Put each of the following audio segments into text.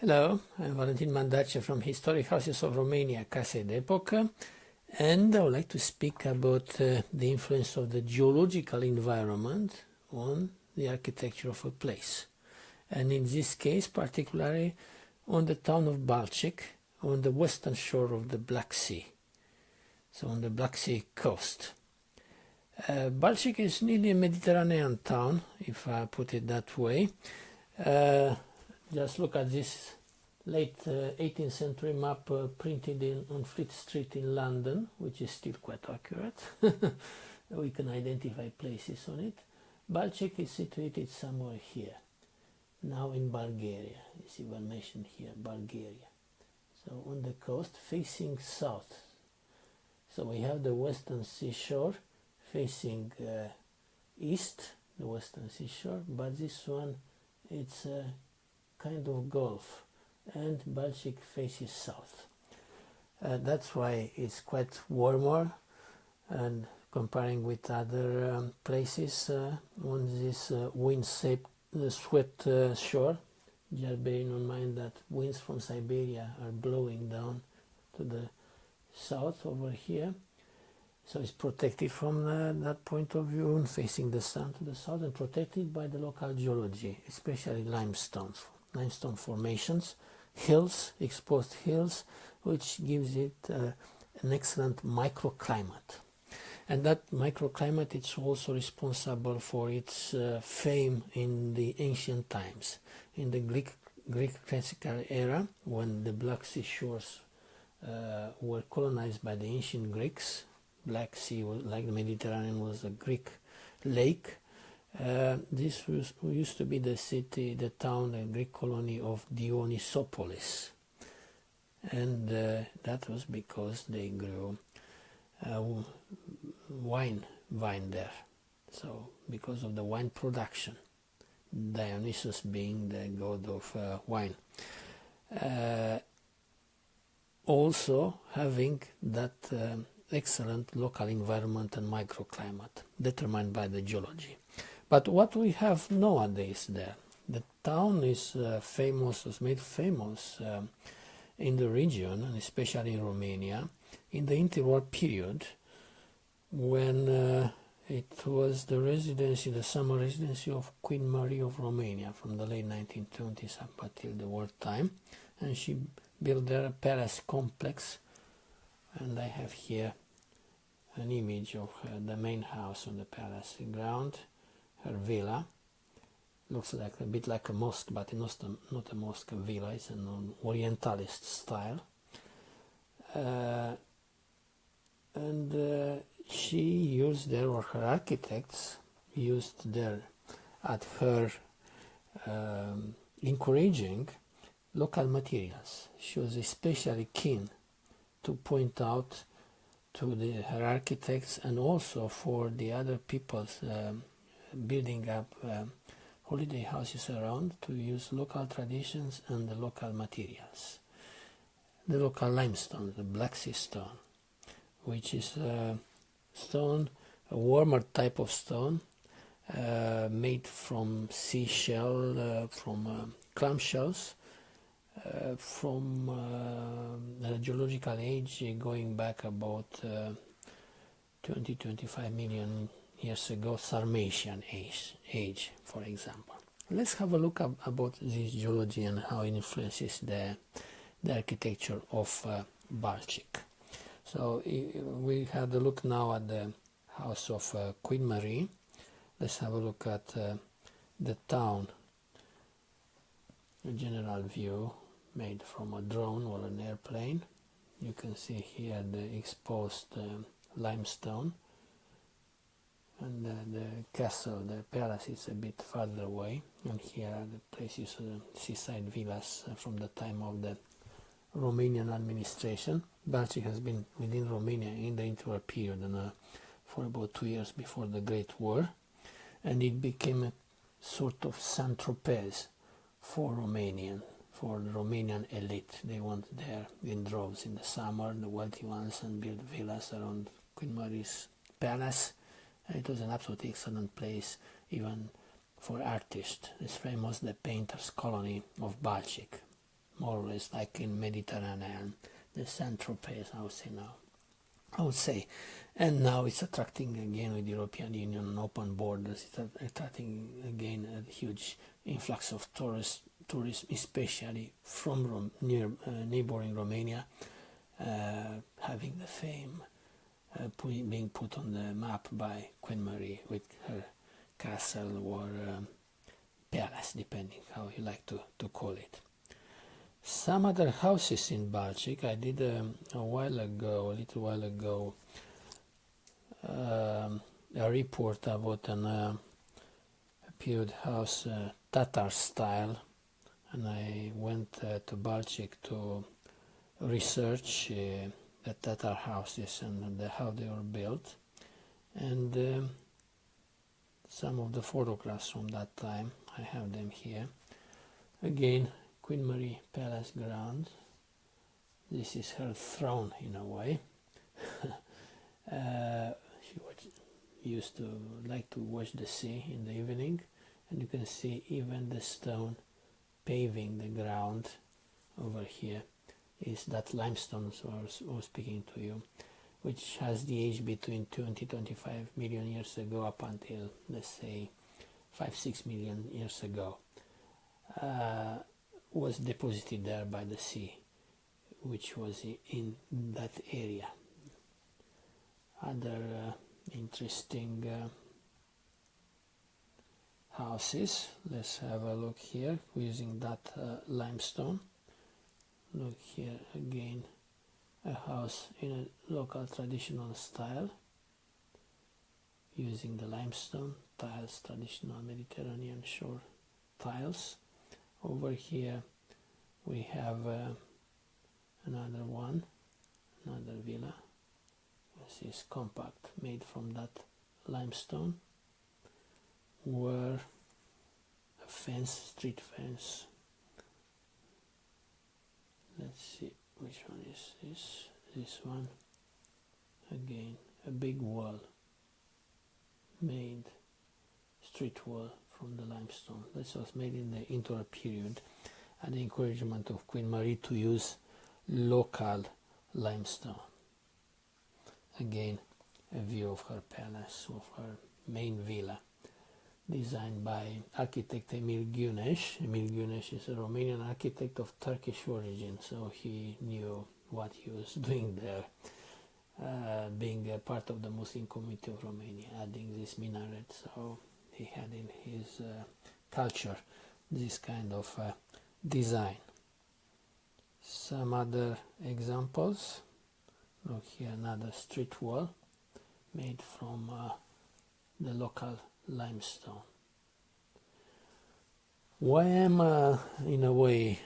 Hello, I'm Valentin Mandace from Historic Houses of Romania, Case d'Epocă, and I would like to speak about the influence of the geological environment on the architecture of a place. And in this case, particularly on the town of Balchik, on the western shore of the Black Sea, so on the Black Sea coast. Balchik is nearly a Mediterranean town, if I put it that way. Just look at this late 18th century map printed on Fleet Street in London, which is still quite accurate. We can identify places on it. Balchik is situated somewhere here, now in Bulgaria. You see one mentioned here, Bulgaria. So on the coast facing south. So we have the western seashore facing east, the western seashore, but this one, it's a kind of gulf, and Balchik faces south. That's why it's quite warmer, and comparing with other places on this wind-swept shore, just bearing in mind that winds from Siberia are blowing down to the south over here. So it's protected from that point of view, facing the sun to the south, and protected by the local geology, especially limestone formations, hills, exposed hills, which gives it an excellent microclimate. And that microclimate is also responsible for its fame in the ancient times. In the Greek classical era, when the Black Sea shores were colonized by the ancient Greeks, Black Sea, like the Mediterranean, was a Greek lake. This used to be the city, the town, the Greek colony of Dionysopolis, and that was because they grew wine there. So because of the wine production, Dionysus being the god of wine. Also having that excellent local environment and microclimate determined by the geology. But what we have nowadays there, the town is was made famous in the region, and especially in Romania, in the interwar period, when it was the summer residency of Queen Marie of Romania from the late 1920s up until the wartime, and she built there a palace complex. And I have here an image of the main house on the palace ground, her villa. Looks like a bit like a mosque, but not a mosque, a villa. It's an Orientalist style. And she used there, or her architects used there, at her encouraging, local materials. She was especially keen to point out to her architects, and also for the other peoples building up holiday houses around, to use local traditions and the local materials. The local limestone, the Black Sea stone, which is a warmer type of stone, made from seashell, from clam shells, from the geological age going back about 20-25 million years ago, Sarmatian age, for example. Let's have a look about this geology and how it influences the architecture of Balchik. So we had a look now at the house of Queen Marie. Let's have a look at the town, a general view made from a drone or an airplane. You can see here the exposed limestone, and the castle, the palace, is a bit farther away, and here are the places, seaside villas from the time of the Romanian administration. Balchik has been within Romania in the interwar period, and for about 2 years before the Great War, and it became a sort of Saint Tropez for the Romanian elite. They went there in droves in the summer, the wealthy ones, and built villas around Queen Marie's palace. It was an absolutely excellent place, even for artists. It's famous, the painters' colony of Balchik. more or less like in Mediterranean, the Tropez, I would say. And now it's attracting again with European Union open borders, it's attracting again a huge influx of tourism, especially from neighbouring Romania, having the fame being put on the map by Queen Marie with her castle or palace, depending how you like to call it. Some other houses in Balchik, I did a little while ago, a report about a period house, Tatar style, and I went to Balchik to research the Tatar houses and how they were built, and some of the photographs from that time, I have them here. Again, Queen Marie Palace ground. This is her throne in a way. She used to like to watch the sea in the evening, and you can see even the stone paving the ground over here is that limestone I was speaking to you, which has the age between 20-25 million years ago up until, let's say, 5-6 million years ago. Was deposited there by the sea, which was in that area. Other interesting houses, let's have a look here using that limestone. Look here again, a house in a local traditional style using the limestone tiles, traditional Mediterranean shore tiles. Over here we have another one, another villa. This is compact, made from that limestone, where a fence, street fence. Let's see which one is this. This one, again a big wall, made street wall from the limestone. This was made in the interwar period at the encouragement of Queen Marie to use local limestone. Again, a view of her palace, of her main villa, designed by architect Emil Güneş. Emil Güneş is a Romanian architect of Turkish origin, so he knew what he was doing there, being a part of the Muslim community of Romania, adding this minaret. So he had in his culture this kind of design. Some other examples. Look here, another street wall made from the local limestone. Why am in a way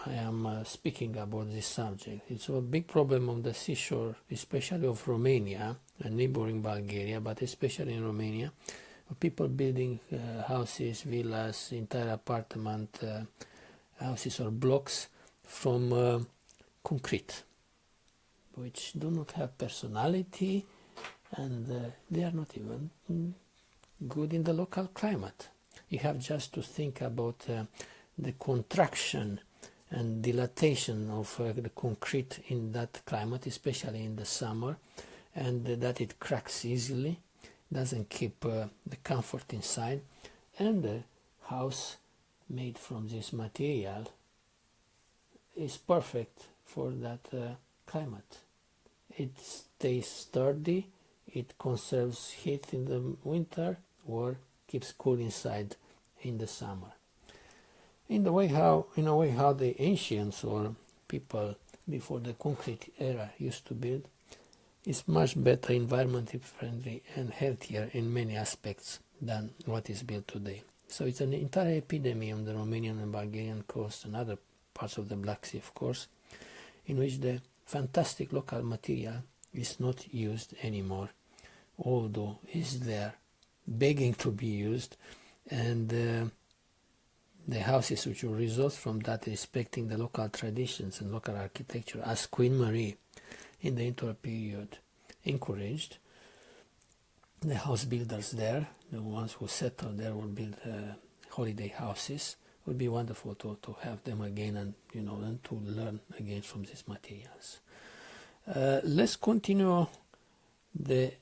I am speaking about this subject? It's a big problem on the seashore, especially of Romania and neighbouring Bulgaria, but especially in Romania. People building houses, villas, entire apartment houses or blocks from concrete, which do not have personality, and they are not even good in the local climate. You have just to think about the contraction and dilatation of the concrete in that climate, especially in the summer, and that it cracks easily, doesn't keep the comfort inside, and the house made from this material is perfect for that climate. It stays sturdy, it conserves heat in the winter, or keeps cool inside in the summer. In a way how the ancients or people before the concrete era used to build is much better, environmentally friendly and healthier in many aspects than what is built today. So it's an entire epidemic on the Romanian and Bulgarian coast and other parts of the Black Sea, of course, in which the fantastic local material is not used anymore, although is there begging to be used, and the houses which will result from that, respecting the local traditions and local architecture, as Queen Marie in the interwar period encouraged, the house builders there, the ones who settled there, will build holiday houses would be wonderful to have them again, and and to learn again from these materials. Let's continue the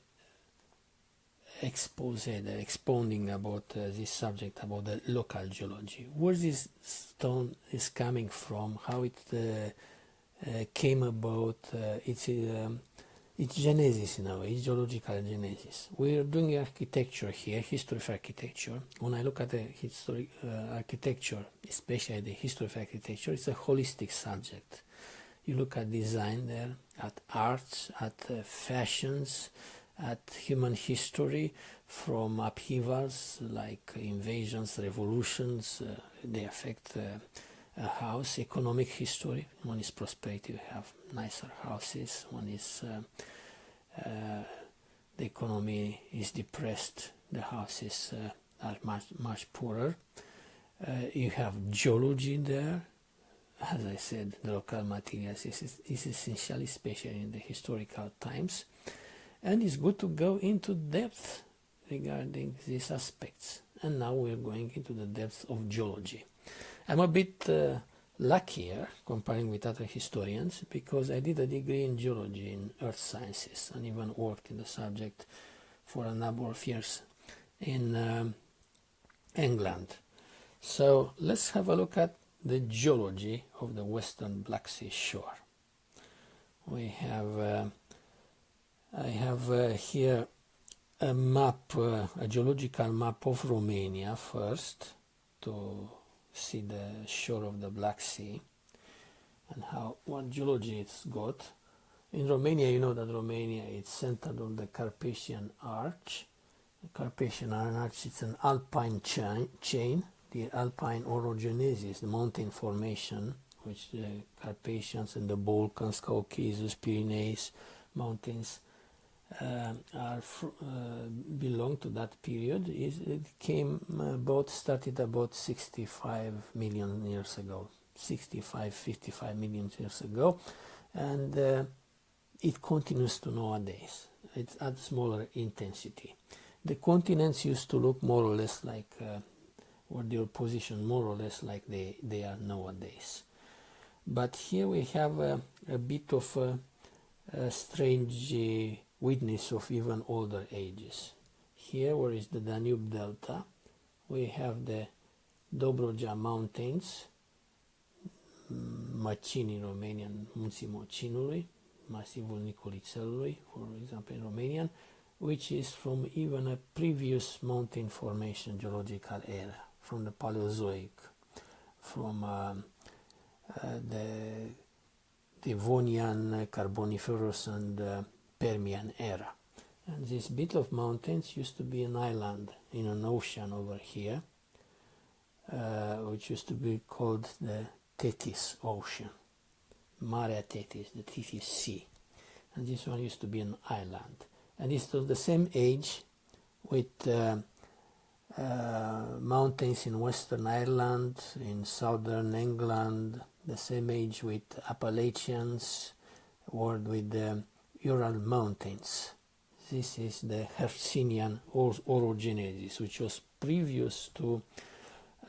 expounding about this subject, about the local geology. Where this stone is coming from, how it came about, its genesis in a way, its geological genesis. We're doing architecture here, history of architecture. When I look at the history architecture, especially the history of architecture, it's a holistic subject. You look at design there, at arts, at fashions, at human history, from upheavals like invasions, revolutions, they affect a house. Economic history, one is prosperity, you have nicer houses. One is the economy is depressed, the houses are much poorer. You have geology there. As I said, the local materials is essential, especially in the historical times. And it's good to go into depth regarding these aspects. And now we're going into the depth of geology. I'm a bit luckier comparing with other historians, because I did a degree in geology in earth sciences and even worked in the subject for a number of years in England. So let's have a look at the geology of the Western Black Sea shore. We have I have here a map, a geological map of Romania first, to see the shore of the Black Sea and what geology it's got. In Romania, you know that Romania is centered on the Carpathian Arch. The Carpathian Arch is an alpine chain. The alpine orogenesis, the mountain formation, which the Carpathians and the Balkans, Caucasus, Pyrenees mountains belong to that period. Started about 65 million years ago, 55 million years ago, and it continues to nowadays. It's at smaller intensity. The continents used to look more or less like, or their position more or less like they are nowadays. But here we have a bit of a strange witness of even older ages. Here, where is the Danube Delta, we have the Dobroja Mountains, Macini, Romanian, Munții Mocinului, Masivul Nicolițelului, for example, in Romanian, which is from even a previous mountain formation geological era, from the Paleozoic, from the Devonian, Carboniferous, and Permian era. And this bit of mountains used to be an island in an ocean over here, which used to be called the Tethys Ocean, Marea Tethys, the Tethys Sea. And this one used to be an island. And it's of the same age with mountains in Western Ireland, in southern England, the same age with Appalachians, or with the Ural Mountains. This is the Hercynian orogenesis, which was previous to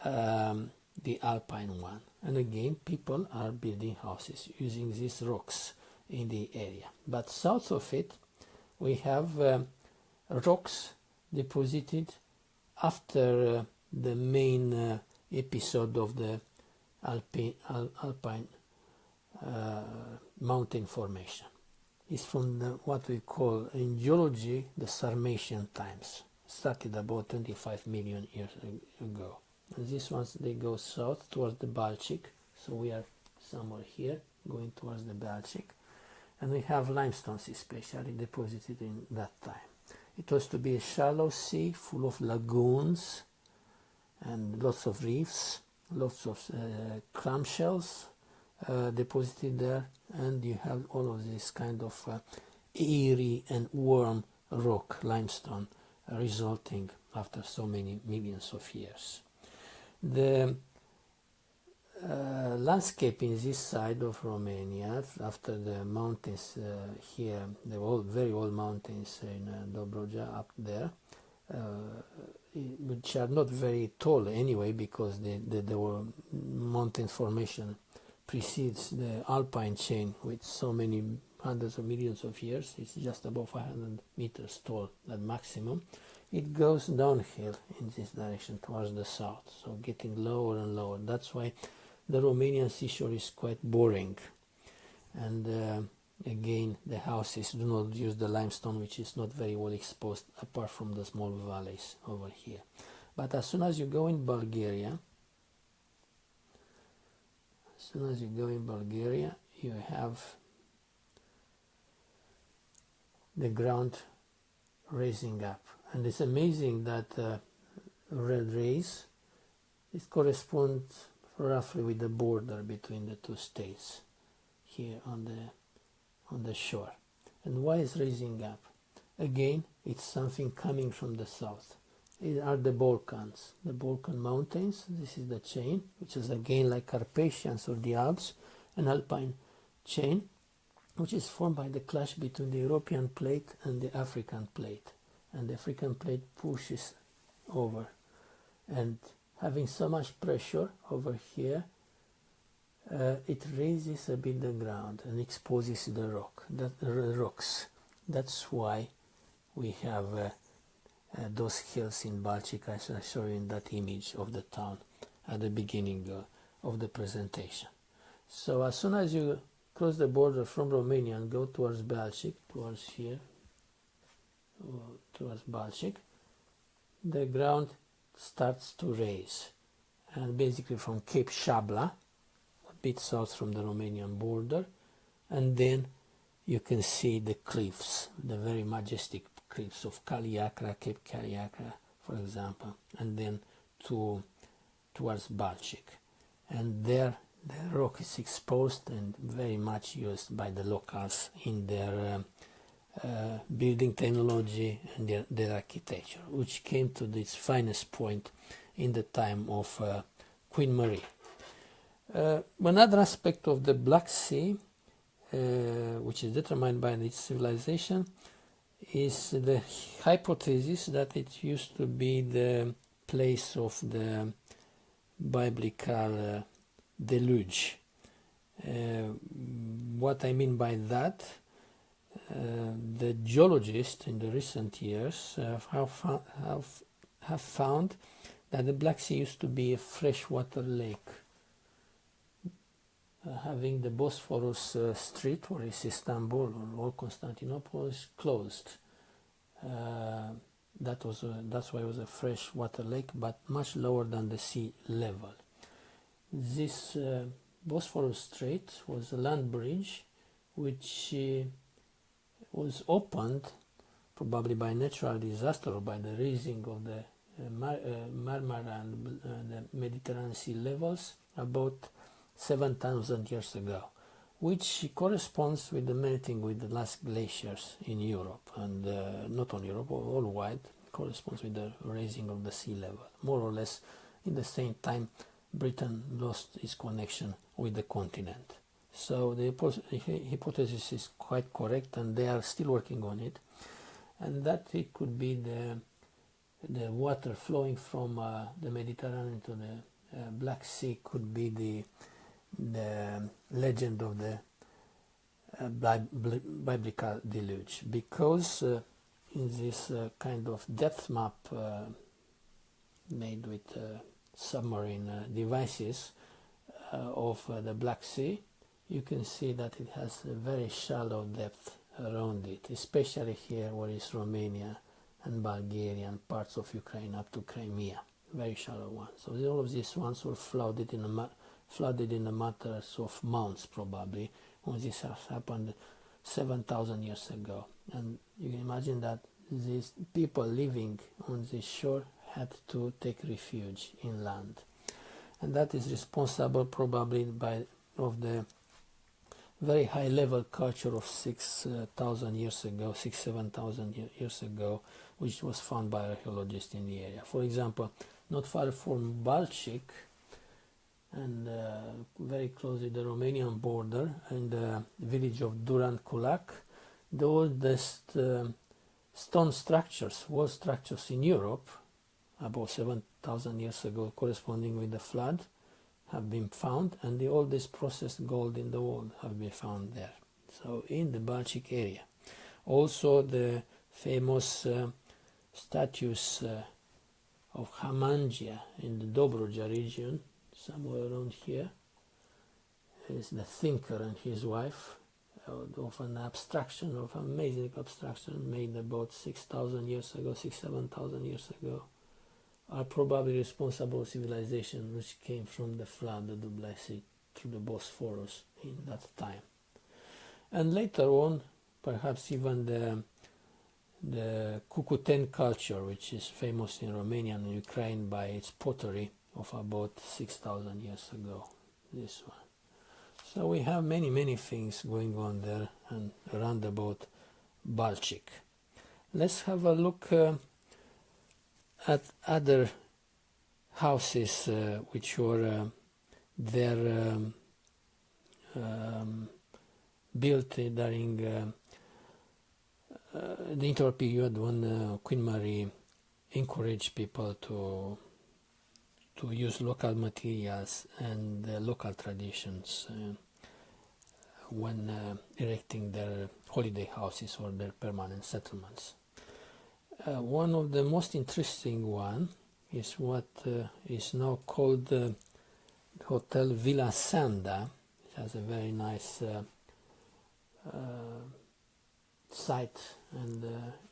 the Alpine one. And again, people are building houses using these rocks in the area. But south of it, we have rocks deposited after the main episode of the Alpine mountain formation. It's from what we call in geology the Sarmatian times, started about 25 million years ago. And these ones, they go south towards the Balchik, so we are somewhere here going towards the Balchik, and we have limestones especially deposited in that time. It was to be a shallow sea full of lagoons and lots of reefs, lots of clamshells deposited there, and you have all of this kind of airy and warm rock, limestone, resulting after so many millions of years. The landscape in this side of Romania, after the mountains here, the very old mountains in Dobroja up there, which are not very tall anyway, because the mountain formation precedes the alpine chain with so many hundreds of millions of years. It's just above 500 meters tall at maximum. It goes downhill in this direction towards the south, so getting lower and lower. That's why the Romanian seashore is quite boring. And again, the houses do not use the limestone, which is not very well exposed apart from the small valleys over here. But as soon as you go in Bulgaria, you have the ground raising up. And it's amazing that red rays, it corresponds roughly with the border between the two states here on the shore. And why is raising up? Again, it's something coming from the south. It are the Balkans, the Balkan mountains. This is the chain, which is again like Carpathians or the Alps, an alpine chain, which is formed by the clash between the European plate and the African plate. And the African plate pushes over, and having so much pressure over here, it raises a bit the ground and exposes the rocks. That's why we have those hills in Balchik. I shall show you in that image of the town at the beginning of the presentation. So as soon as you cross the border from Romania and go towards Balchik, towards here, towards Balchik, the ground starts to raise, and basically from Cape Shabla, a bit south from the Romanian border, and then you can see the cliffs, the very majestic cliffs of Caliacra, Cape Caliacra, for example, and then towards Balchik. And there the rock is exposed and very much used by the locals in their building technology and their architecture, which came to its finest point in the time of Queen Marie. Another aspect of the Black Sea, which is determined by its civilization, is the hypothesis that it used to be the place of the biblical deluge. What I mean by that, the geologists in the recent years have found that the Black Sea used to be a freshwater lake, having the Bosphorus Strait, or is Istanbul or Constantinople, is closed. That's why it was a freshwater lake, but much lower than the sea level. This Bosphorus Strait was a land bridge which was opened probably by natural disaster or by the raising of the Marmara and the Mediterranean sea levels about 7,000 years ago, which corresponds with the melting with the last glaciers in Europe, and not only Europe, worldwide, corresponds with the raising of the sea level. More or less in the same time Britain lost its connection with the continent. So the hypothesis is quite correct, and they are still working on it, and that it could be the water flowing from the Mediterranean to the Black Sea could be the legend of the biblical deluge, because in this kind of depth map made with submarine devices of the Black Sea, you can see that it has a very shallow depth around it, especially here where is Romania and Bulgaria and parts of Ukraine up to Crimea, very shallow ones. So all of these ones were flooded in a matter of months probably, when this has happened 7,000 years ago. And you can imagine that these people living on this shore had to take refuge inland, and that is responsible probably of the very high level culture of 6,000 years ago, 7,000 years ago, which was found by archaeologists in the area. For example, not far from Balchik and very close to the Romanian border, in the village of Duran Culac, the oldest stone structures, wall structures in Europe, about 7,000 years ago, corresponding with the flood, have been found, and all this processed gold in the world have been found there. So in the Balchik area. Also the famous statues of Hamangia in the Dobruja region, somewhere around here, is the thinker and his wife, of an abstraction, of amazing abstraction made about 6,000 years ago, 7,000 years ago, are probably responsible civilization which came from the flood of the Black Sea through the Bosphorus in that time. And later on, perhaps even the Cucuten culture, which is famous in Romania and Ukraine by its pottery of about 6,000 years ago, this one. So we have many things going on there and around about Balchik. Let's have a look at other houses which were there built during the interwar period, when Queen Mary encouraged people to use local materials and local traditions when erecting their holiday houses or their permanent settlements. One of the most interesting one is what is now called Hotel Villa Sanda. It has a very nice site and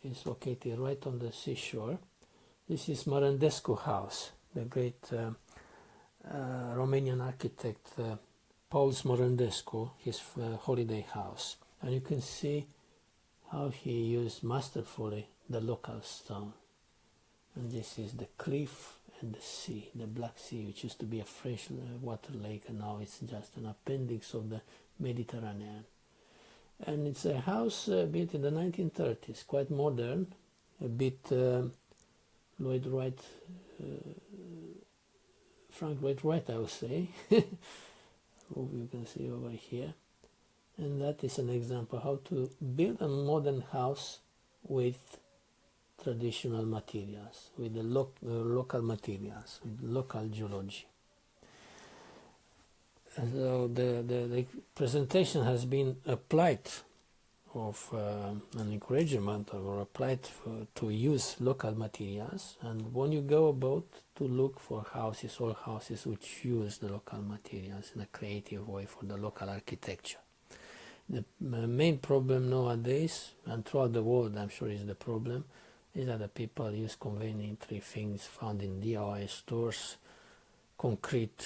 is located right on the seashore. This is Mărândescu House, the great Romanian architect Paul Mărândescu, his holiday house. And you can see how he used masterfully the local stone. And this is the cliff and the sea, the Black Sea, which used to be a fresh water lake, and now it's just an appendix of the Mediterranean. And it's a house built in the 1930s, quite modern, a bit Lloyd Wright, Frank Lloyd Wright, I would say, who you can see over here. And that is an example how to build a modern house with traditional materials, with the local materials, with local geology. And so the presentation has been applied of an encouragement or applied to use local materials, and when you go about to look for houses, all houses which use the local materials in a creative way for the local architecture. The main problem nowadays, and throughout the world I'm sure is the problem, is that the people use conveniently things found in DIY stores, concrete,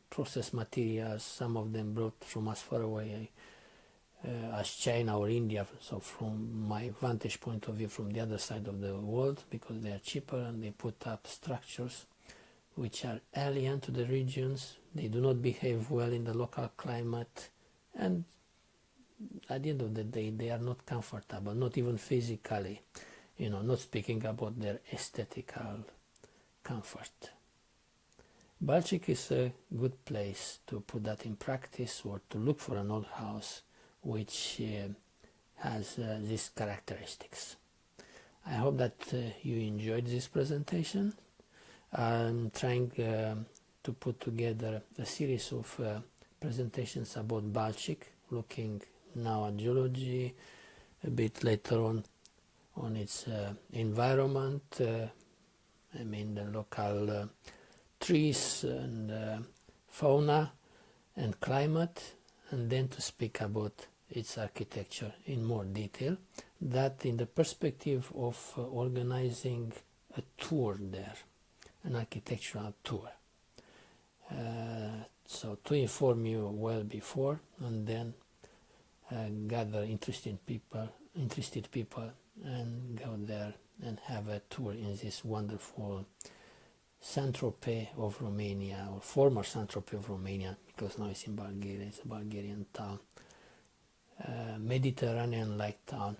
processed materials, some of them brought from as far away as China or India, so from my vantage point of view from the other side of the world, because they are cheaper, and they put up structures which are alien to the regions, they do not behave well in the local climate, and at the end of the day they are not comfortable, not even physically, not speaking about their aesthetical comfort. Balchik is a good place to put that in practice, or to look for an old house which has these characteristics. I hope that you enjoyed this presentation. I'm trying to put together a series of presentations about Balchik, looking now at geology, a bit later on its environment, the local trees and fauna and climate, and then to speak about its architecture in more detail, that in the perspective of organizing a tour there, an architectural tour. So to inform you well before, and then gather interested people and go there and have a tour in this wonderful Tropez of Romania, or former Tropez of Romania, because now it's in Bulgaria, it's a Bulgarian town, Mediterranean-like town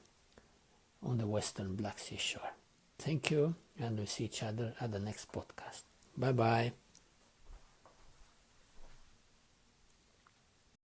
on the western Black Sea shore. Thank you, and we'll see each other at the next podcast. Bye bye.